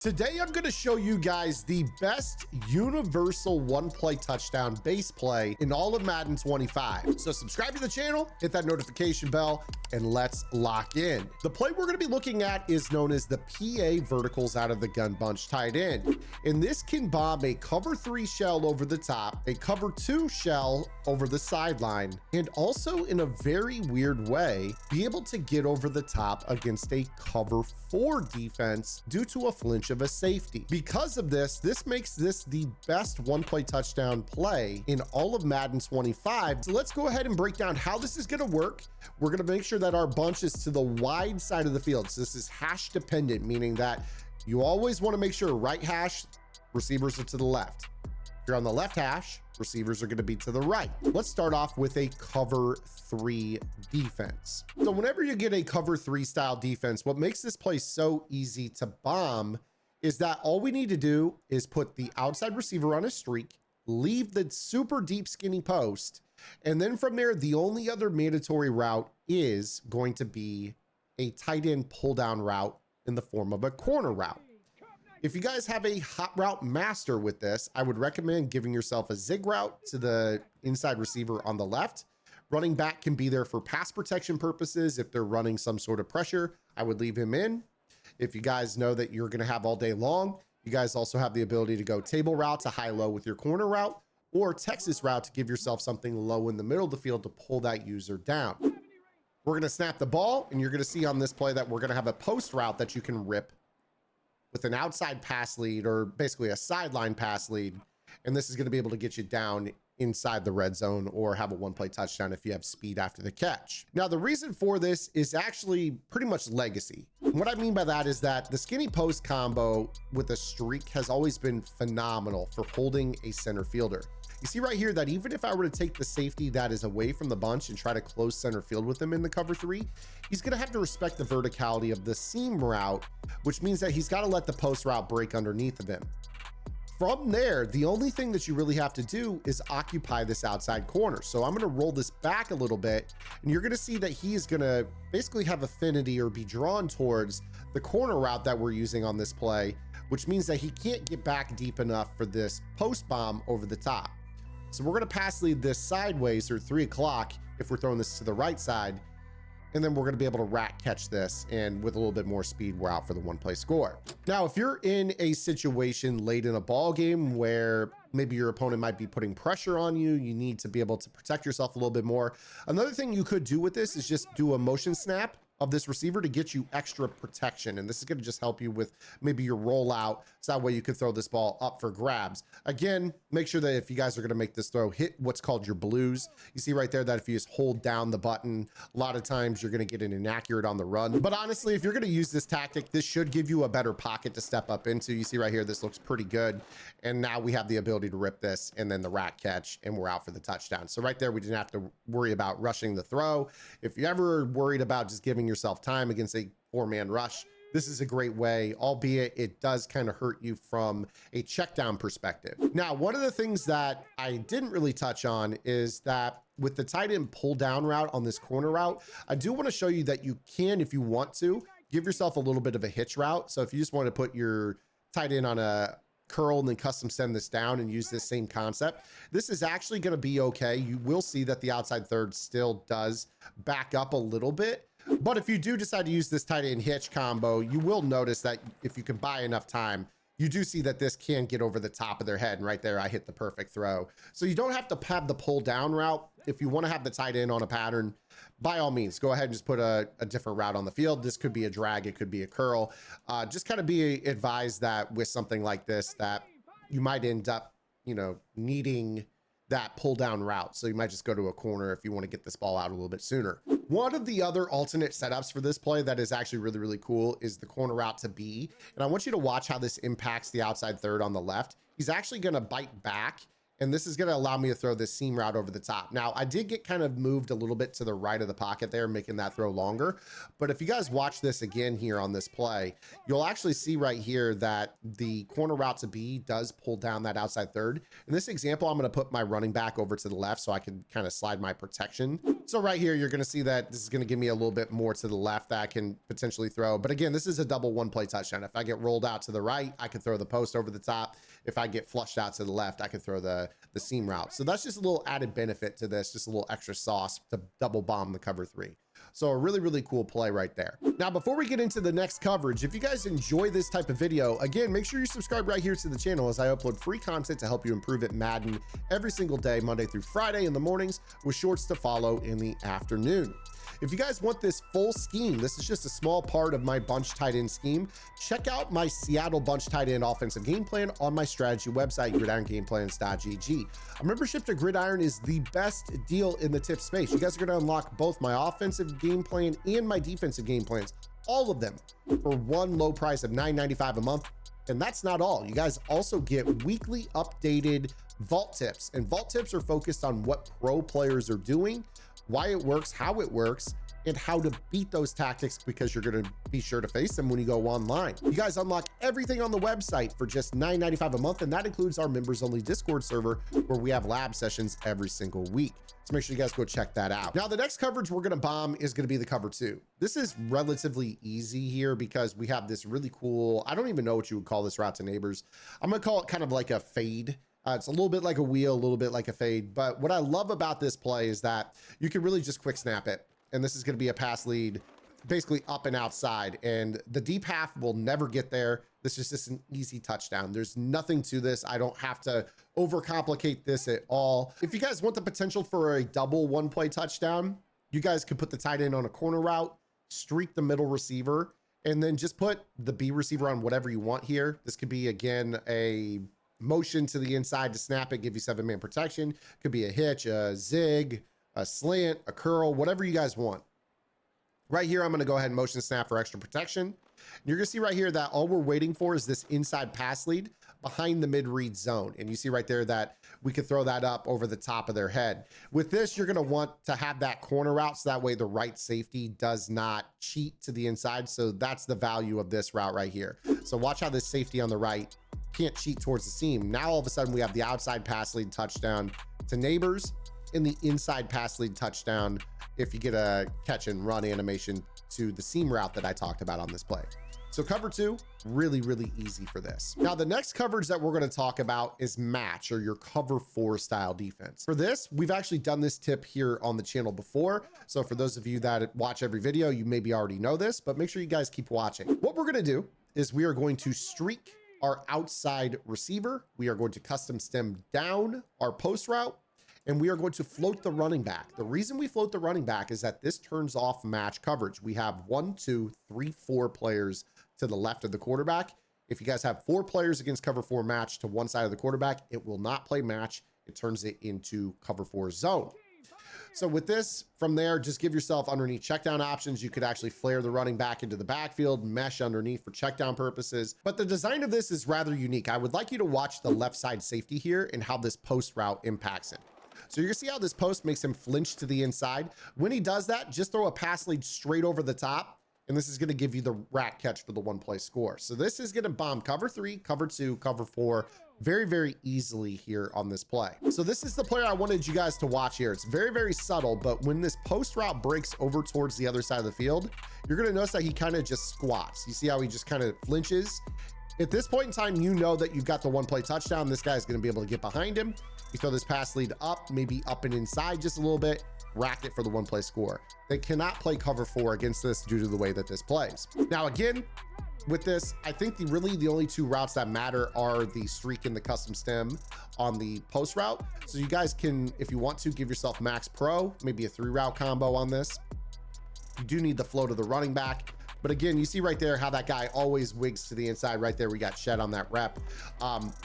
Today, I'm going to show you guys the best universal one-play touchdown base play in all of Madden 25. So subscribe to the channel, hit that notification bell, and let's lock in. The play we're going to be looking at is known as the PA verticals out of the gun bunch tight end. And this can bomb a cover 3 shell over the top, a cover 2 shell over the sideline, and also in a very weird way, be able to get over the top against a cover 4 defense due to a flinch of a safety. Because of this, this makes this the best one-play touchdown play in all of Madden 25. So let's go ahead and break down how this is going to work. We're going to make sure that our bunch is to the wide side of the field. So this is hash dependent, meaning that you always want to make sure right hash, receivers are to the left. If you're on the left hash, receivers are going to be to the right. Let's start off with a cover 3 defense. So whenever you get a cover 3 style defense, what makes this play so easy to bomb is that all we need to do is put the outside receiver on a streak, leave the super deep skinny post, and then from there, the only other mandatory route is going to be a tight end pull down route in the form of a corner route. If you guys have a hot route master with this, I would recommend giving yourself a zig route to the inside receiver on the left. Running back can be there for pass protection purposes. If they're running some sort of pressure, I would leave him in. If you guys know that you're going to have all day long, you guys also have the ability to go table route to high-low with your corner route, or Texas route to give yourself something low in the middle of the field to pull that user down. We're going to snap the ball, and you're going to see on this play that we're going to have a post route that you can rip with an outside pass lead, or basically a sideline pass lead. And this is going to be able to get you down inside the red zone or have a one-play touchdown if you have speed after the catch. Now, the reason for this is actually pretty much legacy. What I mean by that is that the skinny post combo with a streak has always been phenomenal for holding a center fielder. You see right here that even if I were to take the safety that is away from the bunch and try to close center field with him in the cover 3, he's going to have to respect the verticality of the seam route, which means that he's got to let the post route break underneath of him. From there, the only thing that you really have to do is occupy this outside corner. So I'm going to roll this back a little bit, and you're going to see that he is going to basically have affinity or be drawn towards the corner route that we're using on this play, which means that he can't get back deep enough for this post bomb over the top. So we're going to pass lead this sideways, or 3 o'clock if we're throwing this to the right side. And then we're going to be able to rat catch this, and with a little bit more speed, we're out for the one-play score. Now, if you're in a situation late in a ball game where maybe your opponent might be putting pressure on you, you need to be able to protect yourself a little bit more. Another thing you could do with this is just do a motion snap of this receiver to get you extra protection. And this is going to just help you with maybe your rollout. So that way you can throw this ball up for grabs. Again, make sure that if you guys are going to make this throw, hit what's called your blues. You see right there that if you just hold down the button, a lot of times you're going to get an inaccurate on the run. But honestly, if you're going to use this tactic, this should give you a better pocket to step up into. You see right here, this looks pretty good. And now we have the ability to rip this and then the rat catch, and we're out for the touchdown. So right there, we didn't have to worry about rushing the throw. If you're ever worried about just giving yourself time against a 4-man rush, this is a great way, albeit it does kind of hurt you from a check down perspective. Now, one of the things that I didn't really touch on is that with the tight end pull down route on this corner route, I do want to show you that you can, if you want to, give yourself a little bit of a hitch route. So if you just want to put your tight end on a curl and then custom send this down and use this same concept, this is actually going to be okay. You will see that the outside third still does back up a little bit. But if you do decide to use this tight end hitch combo, you will notice that if you can buy enough time, you do see that this can get over the top of their head. And right there, I hit the perfect throw. So you don't have to have the pull down route. If you want to have the tight end on a pattern, by all means, go ahead and just put a different route on the field. This could be a drag, it could be a curl. Just kind of be advised that with something like this, that you might end up, needing that pull down route. So you might just go to a corner if you want to get this ball out a little bit sooner. One of the other alternate setups for this play that is actually really, really cool is the corner route to B. And I want you to watch how this impacts the outside third on the left. He's actually going to bite back And this is going to allow me to throw this seam route over the top. Now, I did get kind of moved a little bit to the right of the pocket there, making that throw longer. But if you guys watch this again here on this play, you'll actually see right here that the corner route to B does pull down that outside third. In this example, I'm going to put my running back over to the left so I can kind of slide my protection. So right here, you're going to see that this is going to give me a little bit more to the left that I can potentially throw. But again, this is a double one play touchdown. If I get rolled out to the right, I can throw the post over the top. If I get flushed out to the left, I can throw the seam route. So that's just a little added benefit to this, just a little extra sauce to double bomb the cover three. So a really, really cool play right there. Now, before we get into the next coverage, if you guys enjoy this type of video, again, make sure you subscribe right here to the channel as I upload free content to help you improve at Madden every single day, Monday through Friday in the mornings, with shorts to follow in the afternoon. If you guys want this full scheme, this is just a small part of my bunch tight end scheme. Check out my Seattle bunch tight end offensive game plan on my strategy website, gridirongameplans.gg. A membership to Gridiron is the best deal in the tip space. You guys are going to unlock both my offensive game plan and my defensive game plans, all of them, for one low price of $9.95 a month. And that's not all. You guys also get weekly updated vault tips, and vault tips are focused on what pro players are doing, why it works, how it works, and how to beat those tactics, because you're going to be sure to face them when you go online. You guys unlock everything on the website for just $9.95 a month, and that includes our members only Discord server where we have lab sessions every single week. So make sure you guys go check that out. Now, the next coverage we're going to bomb is going to be the cover two. This is relatively easy here because we have this really cool, I don't even know what you would call this route to neighbors. I'm going to call it kind of like a fade. It's a little bit like a wheel, a little bit like a fade. But what I love about this play is that you can really just quick snap it. And this is going to be a pass lead, basically up and outside. And the deep half will never get there. This is just an easy touchdown. There's nothing to this. I don't have to overcomplicate this at all. If you guys want the potential for a double one play touchdown, you guys could put the tight end on a corner route, streak the middle receiver, and then just put the B receiver on whatever you want here. This could be, again, a motion to the inside to snap it, give you 7-man protection. Could be a hitch, a zig, a slant, a curl, whatever you guys want. Right here, I'm going to go ahead and motion snap for extra protection. You're going to see right here that all we're waiting for is this inside pass lead behind the mid-read zone. And you see right there that we could throw that up over the top of their head. With this, you're going to want to have that corner route, so that way the right safety does not cheat to the inside. So that's the value of this route right here. So watch how this safety on the right can't cheat towards the seam. Now, all of a sudden, we have the outside pass lead touchdown to neighbors and the inside pass lead touchdown if you get a catch and run animation to the seam route that I talked about on this play. So cover two, really, really easy for this. Now, the next coverage that we're going to talk about is match, or your cover four style defense. For this, we've actually done this tip here on the channel before. So for those of you that watch every video, you maybe already know this, but make sure you guys keep watching. What we're going to do is we are going to streak our outside receiver. We are going to custom stem down our post route, and we are going to float the running back. The reason we float the running back is that this turns off match coverage. We have 1, 2, 3, 4 players to the left of the quarterback. If you guys have 4 players against cover 4 match to one side of the quarterback, it will not play match. It turns it into cover 4 zone. So with this, from there, just give yourself underneath checkdown options. You could actually flare the running back into the backfield, mesh underneath for checkdown purposes. But the design of this is rather unique. I would like you to watch the left side safety here and how this post route impacts it. So you're gonna see how this post makes him flinch to the inside. When he does that, just throw a pass lead straight over the top, and this is gonna give you the rat catch for the one play score. So this is gonna bomb cover 3, cover 2, cover 4, very, very easily here on this play. So this is the player I wanted you guys to watch here. It's very, very subtle, but when this post route breaks over towards the other side of the field, you're gonna notice that he kind of just squats. You see how he just kind of flinches? At this point in time, you know that you've got the one play touchdown. This guy's gonna be able to get behind him. You throw this pass lead up, maybe up and inside just a little bit, rack it for the one play score. They cannot play cover 4 against this due to the way that this plays. Now, again, with this, I think really the only 2 routes that matter are the streak and the custom stem on the post route. So you guys can, if you want to, give yourself max pro, maybe a 3 route combo on this. You do need the flow to the running back, But again, you see right there how that guy always wigs to the inside. Right there, we got shed on that rep.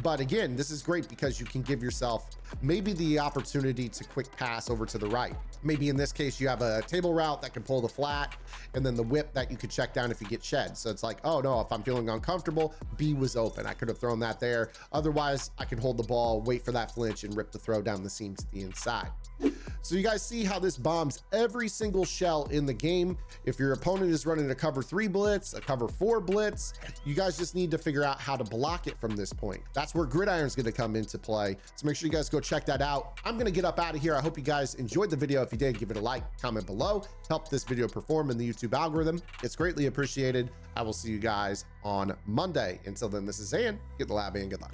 But again, this is great because you can give yourself maybe the opportunity to quick pass over to the right. Maybe in this case, you have a table route that can pull the flat, and then the whip that you could check down if you get shed. So it's like, oh no, if I'm feeling uncomfortable, B was open. I could have thrown that there. Otherwise, I could hold the ball, wait for that flinch, and rip the throw down the seam to the inside. So you guys see how this bombs every single shell in the game. If your opponent is running a cover 3 blitz, a cover 4 blitz, you guys just need to figure out how to block it from this point. That's where Gridiron is going to come into play. So make sure you guys go check that out. I'm going to get up out of here. I hope you guys enjoyed the video. If you did, give it a like, comment below, help this video perform in the YouTube algorithm. It's greatly appreciated. I will see you guys on Monday. Until then, this is Zan. Get the lab and good luck.